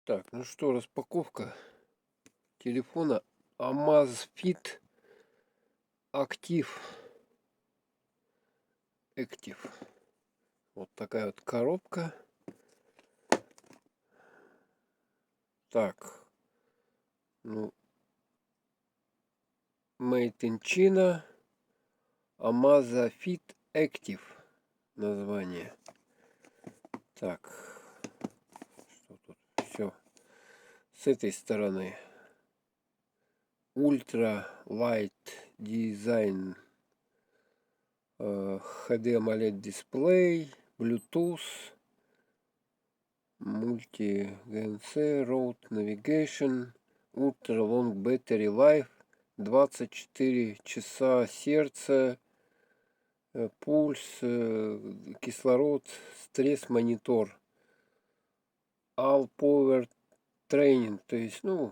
Так, ну что, распаковка телефона Amazfit Active. Вот такая вот коробка. Так, ну, Made in China, Amazfit Active название. Так, что тут? Все. С этой стороны Ultra Light Design, HD AMOLED дисплей, Bluetooth, Multi-GNC, Road Navigation, Ultra Long Battery Life, 24 часа сердца, пульс, кислород, стресс-монитор, All Power Training, то есть, ну,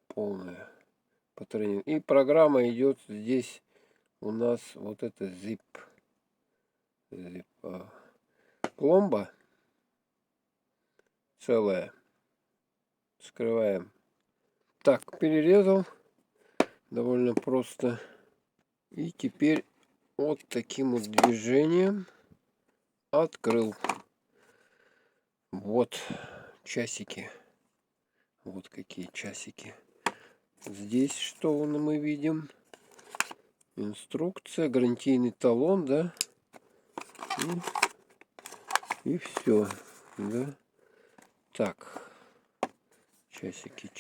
полное по тренингу. И программа идет здесь у нас вот это zip пломба целая. Скрываем. Так, перерезал. Довольно просто. И теперь вот таким вот движением открыл. Вот часики. Вот какие часики. Здесь что мы видим? Инструкция, гарантийный талон, да? И все, да? Так. Часики.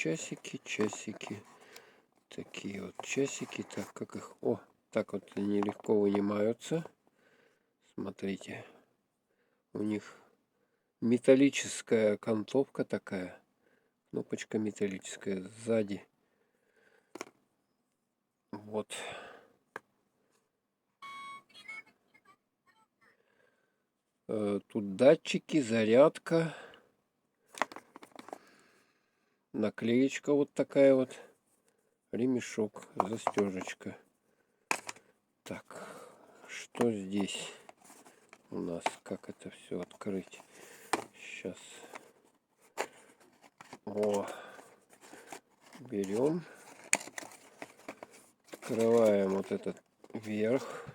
Такие вот часики. Так, как их... О, так вот они легко вынимаются. Смотрите. У них металлическая окантовка такая. Кнопочка металлическая сзади. Вот. Тут датчики, зарядка. Наклеечка вот такая вот. Ремешок, застежечка. Так, что здесь у нас? Как это все открыть? Сейчас. О, берем. Открываем вот этот верх.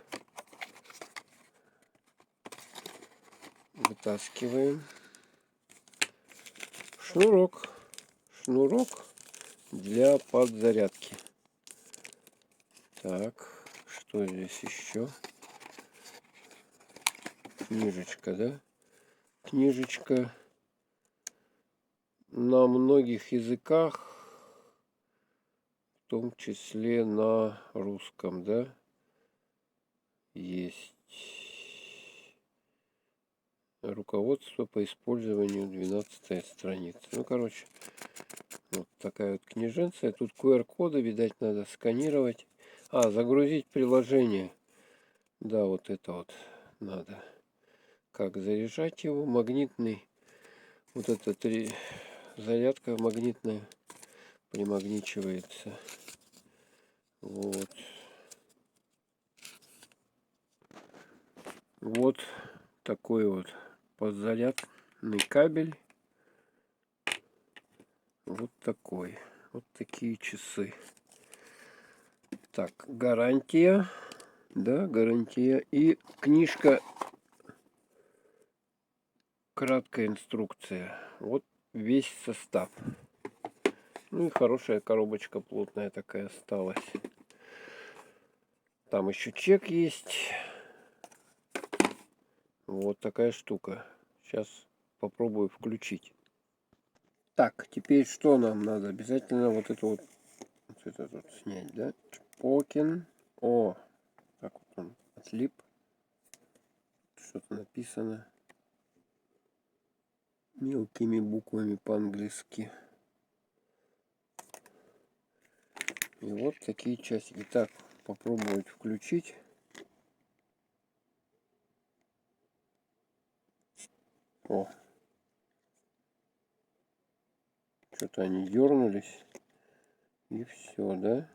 Вытаскиваем. Шнурок. Шнурок для подзарядки. Так, что здесь еще? Книжечка, да? Книжечка на многих языках, в том числе на русском, да? Есть руководство по использованию, 12 страница. Ну, короче, вот такая вот книженция. Тут QR-коды, видать, надо сканировать. А, загрузить приложение. Да, вот это вот надо. Как заряжать его? Магнитный. Вот это зарядка магнитная примагничивается. Вот. Вот такой вот подзарядный кабель. Вот такой. Вот такие часы. Так, гарантия. Да, гарантия. И книжка. Краткая инструкция. Вот весь состав. Ну и хорошая коробочка плотная такая осталась. Там еще чек есть. Вот такая штука. Сейчас попробую включить. Так, теперь что нам надо? Обязательно вот это вот снять, да? Чпокин. О, так вот он отлип. Что-то написано мелкими буквами по-английски. И вот такие часики. Так, попробовать включить. О, что-то они дернулись. И все, да?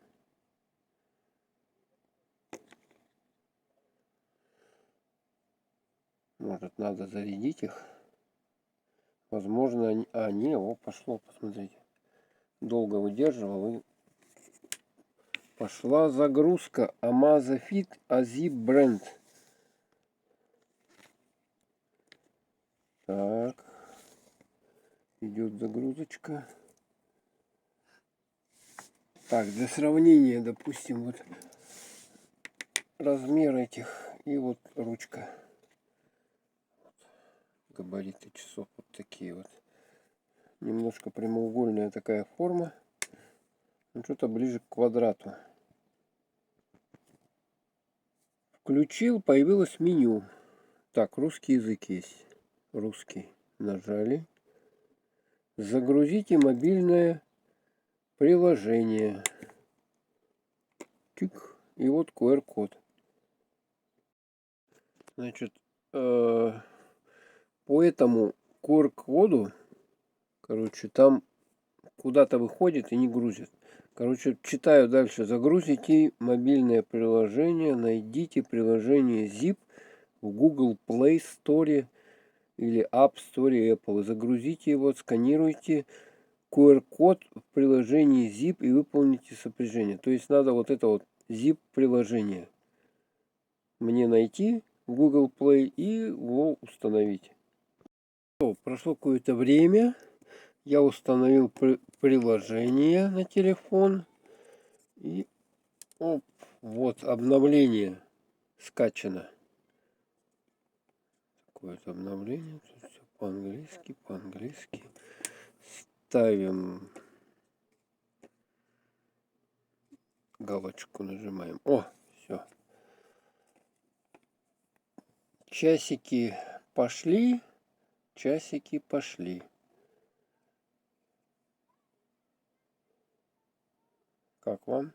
Может, надо зарядить их. Возможно, они... не, пошло, посмотрите. Долго выдерживал и пошла загрузка. Amazfit Azip бренд. Так. Идет загрузочка. Так, для сравнения, допустим, вот размер этих и вот ручка. Габариты часов вот такие вот. Немножко прямоугольная такая форма. Ну, что-то ближе к квадрату. Включил, появилось меню. Так, русский язык есть. Русский. Нажали. Загрузите мобильное приложение. Тик. И вот QR-код. Значит, по этому QR-коду, короче, там куда-то выходит и не грузит. Короче, читаю дальше. Загрузите мобильное приложение, найдите приложение Zip в Google Play Store или App Store Apple. Загрузите его, сканируйте QR-код в приложении Zip и выполните сопряжение. То есть надо вот это вот Zip приложение мне найти в Google Play и его установить. Прошло какое-то время. Я установил приложение на телефон. И оп, вот обновление скачано. Какое-то обновление. Тут все по-английски, по-английски. Ставим галочку, нажимаем. О, все. Часики пошли. Часики пошли. Как вам?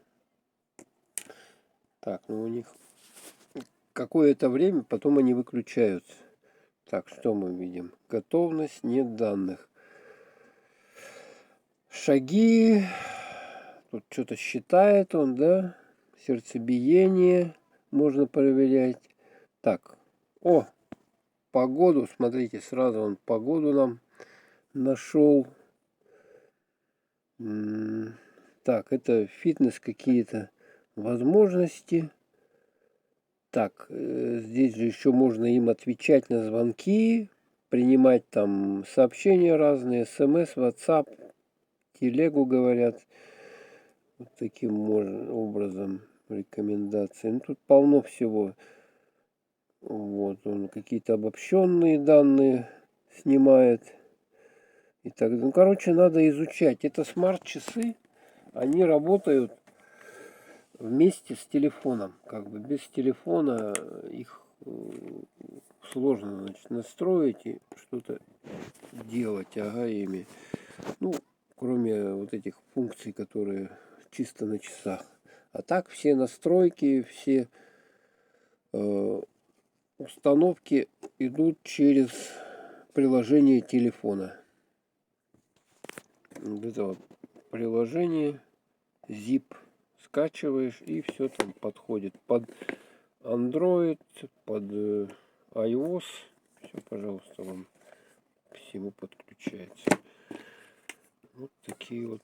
Так, ну у них какое-то время, потом они выключаются. Так, что мы видим? Готовность, нет данных. Шаги. Тут что-то считает он, да? Сердцебиение можно проверять. Так, погоду, смотрите, сразу он погоду нам нашел. Так, это фитнес какие-то возможности. Так, здесь же еще можно им отвечать на звонки, принимать там сообщения разные, смс, WhatsApp, телегу говорят. Вот таким образом рекомендации. Ну, тут полно всего. Вот он какие-то обобщенные данные снимает. И так, ну, короче, надо изучать. Это смарт-часы, они работают вместе с телефоном. Как бы без телефона их сложно, значит, настроить и что-то делать, ими. Ну, кроме вот этих функций, которые чисто на часах. А так все настройки, все установки идут через приложение телефона. Вот это вот приложение Zip скачиваешь, и все там подходит под Android, под iOS. Все, пожалуйста, вам к всему подключается. Вот такие вот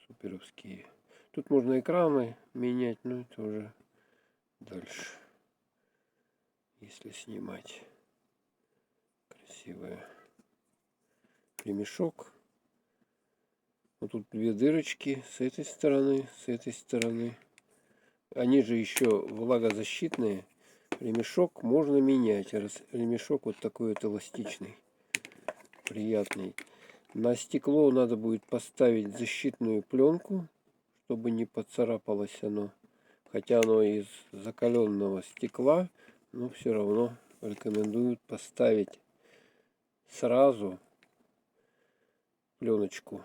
суперовские. Тут можно экраны менять, но это уже дальше. Если снимать. Красивый ремешок. Вот тут две дырочки с этой стороны, с этой стороны. Они же еще влагозащитные. Ремешок можно менять. Ремешок вот такой вот эластичный. Приятный. На стекло надо будет поставить защитную пленку, чтобы не поцарапалось оно. Хотя оно из закаленного стекла, но все равно рекомендуют поставить сразу пленочку.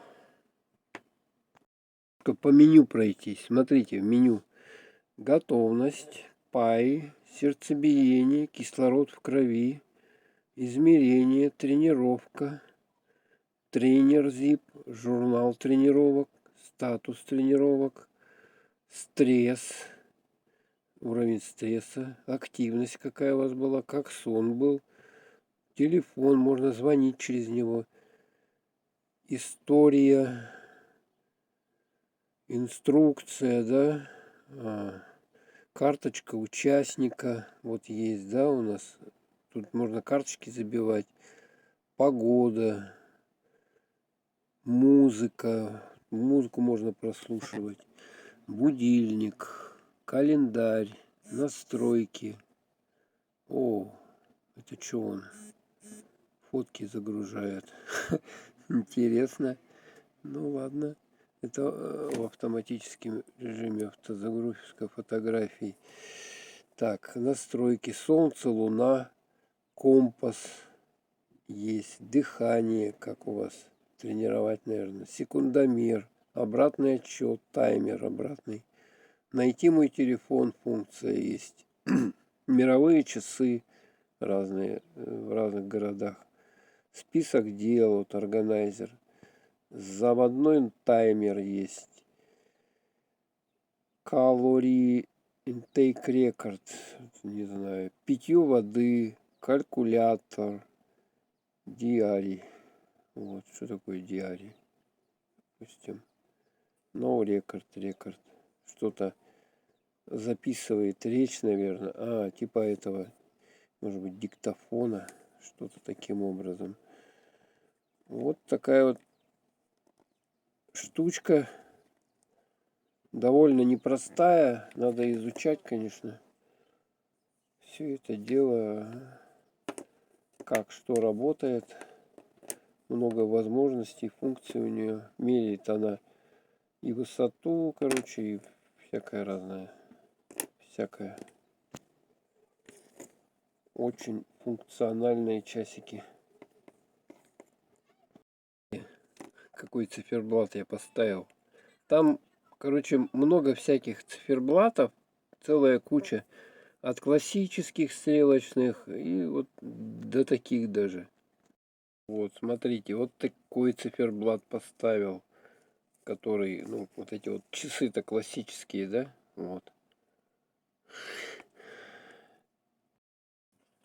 По меню пройтись. Смотрите, в меню готовность, пай, сердцебиение, кислород в крови, измерение, тренировка, тренер ZIP, журнал тренировок, статус тренировок, стресс, уровень стресса, активность какая у вас была, как сон был, телефон, можно звонить через него. История, инструкция, да, карточка участника, вот есть, да, у нас. Тут можно карточки забивать, погода, музыку можно прослушивать, будильник, календарь, настройки. О, это что он? Фотки загружает. Интересно. Ну ладно. Это в автоматическом режиме автозагрузка фотографий. Так, настройки. Солнце, луна, компас. Есть дыхание, как у вас тренировать, наверное. Секундомер, обратный отсчет, таймер обратный. Найти мой телефон, функция есть. Мировые часы разные в разных городах. Список дел, вот органайзер. Заводной таймер есть. Calorie intake record, не знаю. Питье воды, калькулятор, диарий. Вот, что такое диарий? Допустим. No рекорд. Что-то записывает речь, наверное. Типа этого, может быть, диктофона. Что-то таким образом. Вот такая вот штучка. Довольно непростая. Надо изучать, конечно. Все это дело, как что работает. Много возможностей, функций у нее. Меряет она и высоту, короче, и всякое разное. Всякое. Очень функциональные часики. Какой циферблат я поставил. Там, короче, много всяких циферблатов. Целая куча. От классических стрелочных и вот до таких даже. Вот, смотрите, вот такой циферблат поставил, который, ну, вот эти вот часы-то классические, да? Вот.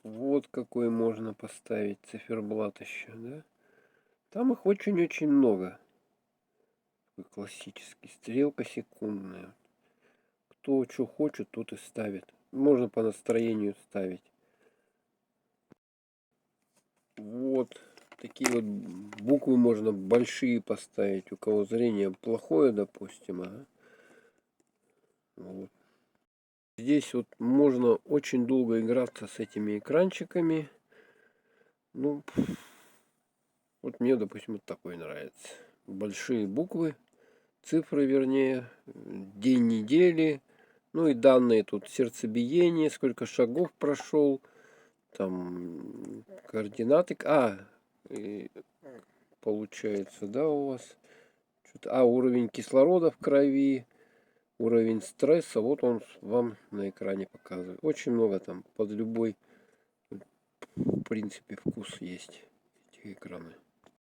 Вот какой можно поставить циферблат еще, да? Там их очень-очень много. Такой классический. Стрелка секундная. Кто что хочет, тот и ставит. Можно по настроению ставить. Вот. Такие вот буквы можно большие поставить. У кого зрение плохое, допустим. Вот. Здесь вот можно очень долго играться с этими экранчиками. Ну, вот мне, допустим, вот такой нравится. Большие буквы, цифры, вернее, день недели. Ну и данные тут сердцебиение, сколько шагов прошел, там координаты. И получается, да, у вас уровень кислорода в крови, уровень стресса, вот он вам на экране показывает. Очень много там, под любой, в принципе, вкус есть эти экраны.